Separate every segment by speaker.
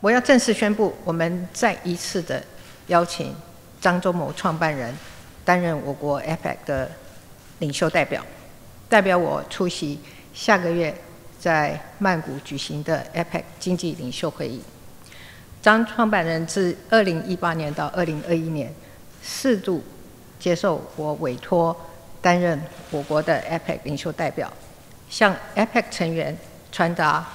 Speaker 1: 我要正式宣布，我们再一次的邀请张忠谋创办人担任我国 APEC 的领袖代表，代表我出席下个月在曼谷举行的 APEC 经济领袖会议。张创办人自2018年到2021年4度接受我委托担任我国的 APEC 领袖代表，向 APEC 成员传达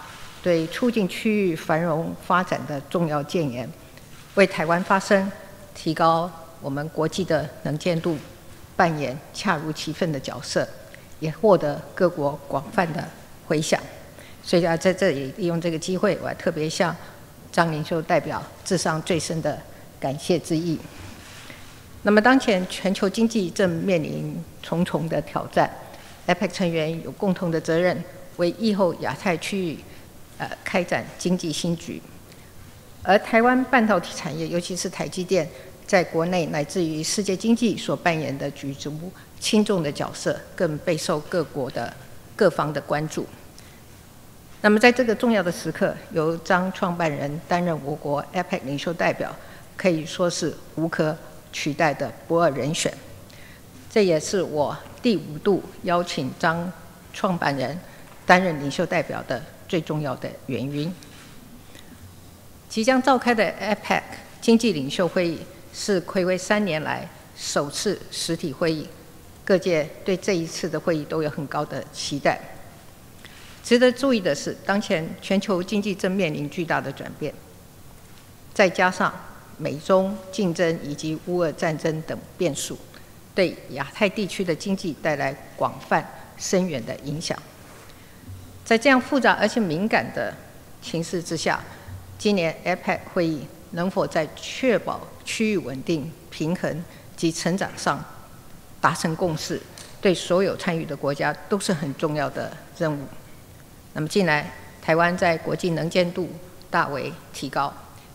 Speaker 1: 对促进区域繁荣发展的重要建言，为台湾发声，提高我们国际的能见度，扮演恰如其分的角色，也获得各国广泛的回响。所以在这里利用这个机会，我要特别向张领袖代表致上最深的感谢之意。那么，当前全球经济正面临重重的挑战 ，APEC 成员有共同的责任，为疫后亚太区域开展经济新局。而台湾半导体产业，尤其是台积电，在国内乃至于世界经济所扮演的举足轻重的角色，更备受各方的关注。那么，在这个重要的时刻，由张创办人担任我国 APEC 领袖代表，可以说是无可取代的不二人选。这也是我第5度邀请张创办人担任领袖代表的最重要的原因。即将召开的 APEC 经济领袖会议是睽违3年来首次实体会议，各界对这一次的会议都有很高的期待。值得注意的是，当前全球经济正面临巨大的转变，再加上美中竞争以及乌俄战争等变数，对亚太地区的经济带来广泛深远的影响。在这样复杂而且敏感的情势之下，今年 APEC 会议能否在确保区域稳定、平衡及成长上达成共识，对所有参与的国家都是很重要的任务。那么近来，台湾在国际能见度大为提高。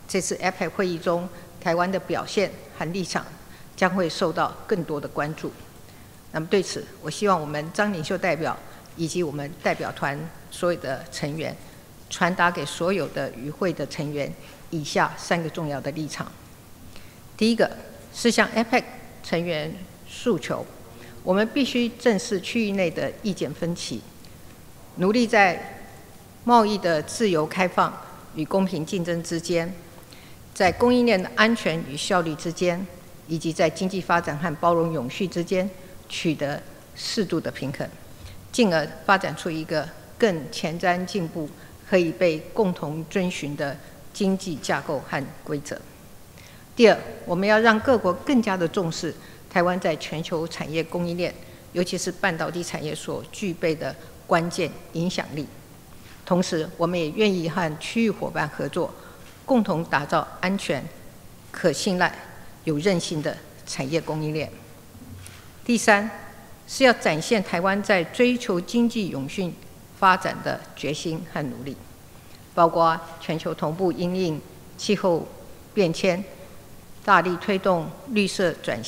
Speaker 1: 这次 APEC 会议中，台湾的表现和立场将会受到更多的关注。那么对此，我希望我们张领袖代表以及我们代表团所有的成员，传达给所有的与会的成员以下3个重要的立场。第一个是向 APEC 成员诉求，我们必须正视区域内的意见分歧，努力在贸易的自由开放与公平竞争之间，在供应链的安全与效率之间，以及在经济发展和包容永续之间取得适度的平衡，进而发展出一个更前瞻进步、可以被共同遵循的经济架构和规则。第二，我们要让各国更加的重视台湾在全球产业供应链，尤其是半导体产业所具备的关键影响力。同时，我们也愿意和区域伙伴合作，共同打造安全、可信赖、有韧性的产业供应链。第三，是要展现台湾在追求经济永续发展的决心和努力，包括全球同步因应气候变迁，大力推动绿色转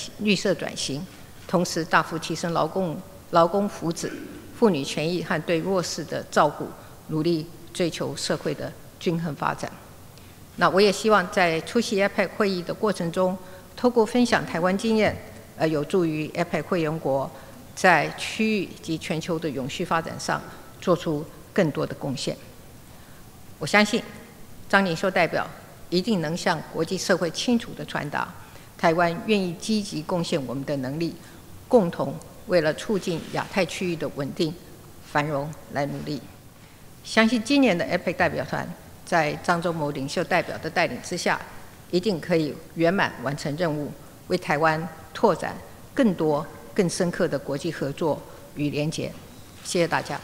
Speaker 1: 型，同时大幅提升劳工福祉、妇女权益和对弱势的照顾，努力追求社会的均衡发展。那我也希望在出席 APEC 会议的过程中，透过分享台湾经验，有助于 APEC 会员国在区域及全球的永续发展上做出更多的贡献。我相信张领袖代表一定能向国际社会清楚地传达，台湾愿意积极贡献我们的能力，共同为了促进亚太区域的稳定繁荣来努力。相信今年的 APEC 代表团在张忠谋领袖代表的带领之下，一定可以圆满完成任务，为台湾拓展更多更深刻的国际合作与连结。谢谢大家。